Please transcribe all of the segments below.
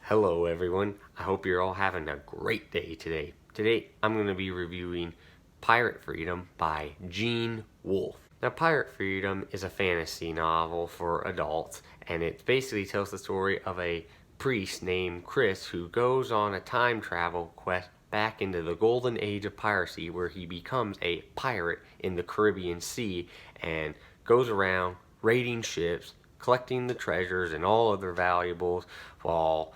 Hello everyone, I hope you're all having a great day today. Today I'm going to be reviewing Pirate Freedom by Gene Wolfe. Now Pirate Freedom is a fantasy novel for adults, and it basically tells the story of a priest named Chris who goes on a time travel quest back into the golden age of piracy, where he becomes a pirate in the Caribbean Sea and goes around raiding ships, collecting the treasures and all other valuables, while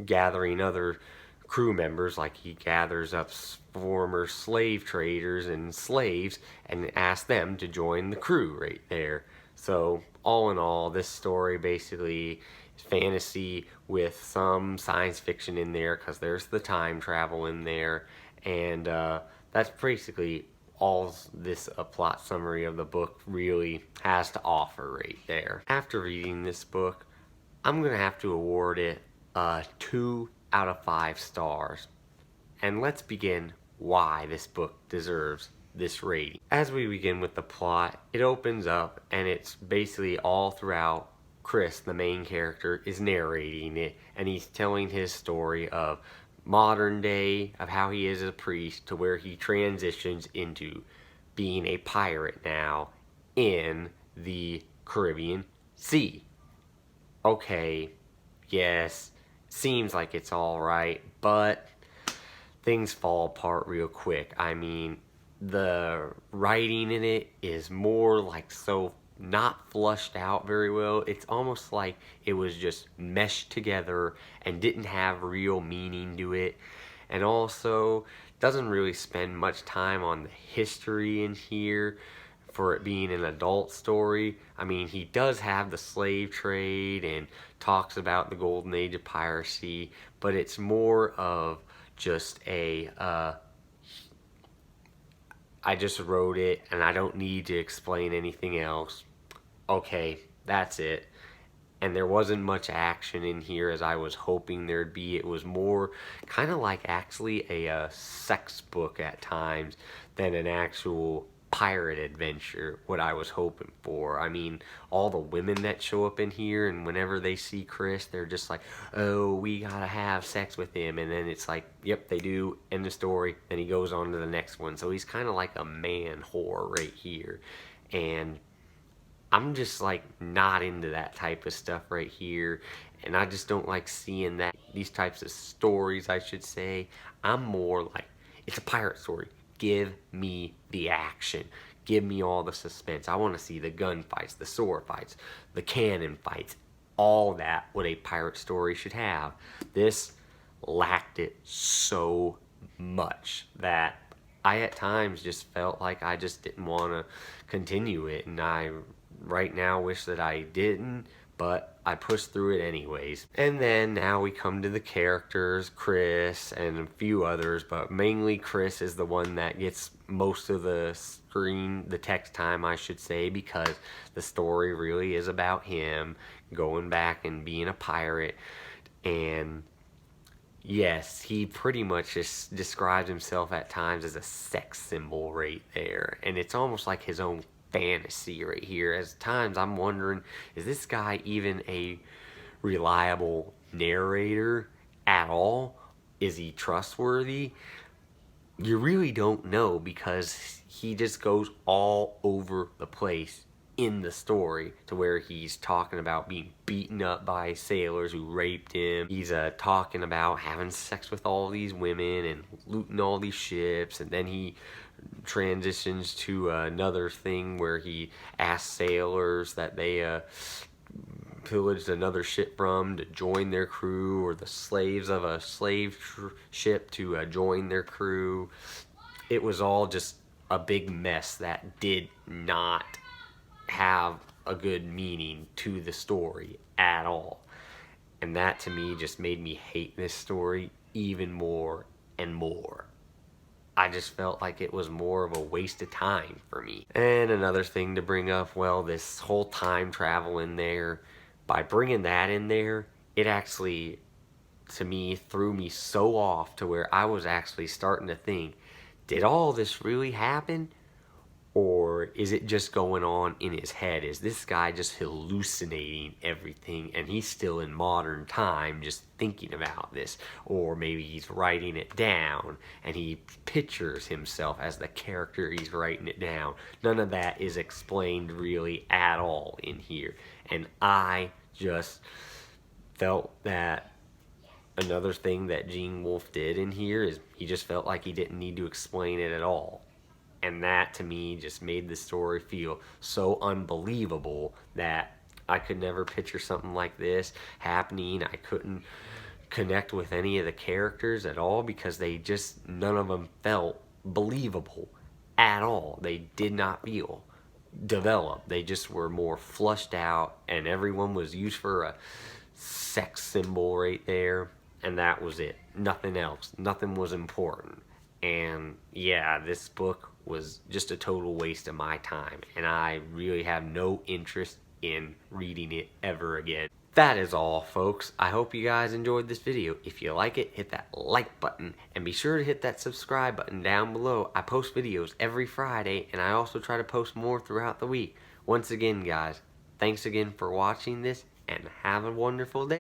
gathering other crew members. Like, he gathers up former slave traders and slaves and asks them to join the crew right there. So all in all, this story basically is fantasy with some science fiction in there, because there's the time travel in there. And that's basically all this plot summary of the book really has to offer right there. After reading this book, I'm going to have to award it 2 out of 5 stars. And let's begin why this book deserves this rating. As we begin with the plot, it opens up and it's basically all throughout Chris, the main character, is narrating it, and he's telling his story of modern day, of how he is a priest, to where he transitions into being a pirate now in the Caribbean Sea. Okay, yes, seems like it's alright, but things fall apart real quick. I mean, the writing in it is more like so not flushed out very well. It's almost like it was just meshed together and didn't have real meaning to it. And also doesn't really spend much time on the history in here for it being an adult story. I mean, he does have the slave trade and talks about the golden age of piracy, but it's more of just a I just wrote it and I don't need to explain anything else. Okay, that's it. And there wasn't much action in here as I was hoping there'd be. It was more kind of like actually a sex book at times than an actual pirate adventure, what I was hoping for. I mean, all the women that show up in here, and whenever they see Chris, they're just like, oh, we gotta have sex with him. And then it's like, yep, they do, end the story. Then he goes on to the next one. So he's kind of like a man whore right here. And I'm just like not into that type of stuff right here, and I just don't like seeing that, these types of stories, I should say. I'm more like, it's a pirate story. Give me the action. Give me all the suspense. I want to see the gunfights, the sword fights, the cannon fights, all that what a pirate story should have. This lacked it so much that I at times just felt like I just didn't want to continue it, and I right now wish that I didn't, but I pushed through it anyways. And then now we come to the characters, Chris and a few others, but mainly Chris is the one that gets most of the screen, the text time I should say, because the story really is about him going back and being a pirate. And yes, he pretty much just describes himself at times as a sex symbol right there. And it's almost like his own fantasy right here. As times I'm wondering, is this guy even a reliable narrator at all? Is he trustworthy? You really don't know, because he just goes all over the place in the story, to where he's talking about being beaten up by sailors who raped him. He's talking about having sex with all these women and looting all these ships, and then he transitions to another thing where he asks sailors that they pillaged another ship from to join their crew, or the slaves of a slave ship to join their crew. It was all just a big mess that did not have a good meaning to the story at all. And that to me just made me hate this story even more and more. I just felt like it was more of a waste of time for me. And another thing to bring up, well, this whole time travel in there, by bringing that in there, it actually, to me, threw me so off, to where I was actually starting to think, did all this really happen? Or is it just going on in his head? Is this guy just hallucinating everything and he's still in modern time just thinking about this? Or maybe he's writing it down and he pictures himself as the character he's writing it down. None of that is explained really at all in here. And I just felt that another thing that Gene Wolfe did in here is he just felt like he didn't need to explain it at all. And that to me just made the story feel so unbelievable that I could never picture something like this happening. I couldn't connect with any of the characters at all because they just, none of them felt believable at all. They did not feel developed. They just were more flushed out, and everyone was used for a sex symbol right there, and that was it. Nothing else. Nothing was important. And yeah, this book was just a total waste of my time, and I really have no interest in reading it ever again. That is all, folks. I hope you guys enjoyed this video. If you like it, hit that like button, and be sure to hit that subscribe button down below. I post videos every Friday, and I also try to post more throughout the week. Once again, guys, thanks again for watching this, and have a wonderful day.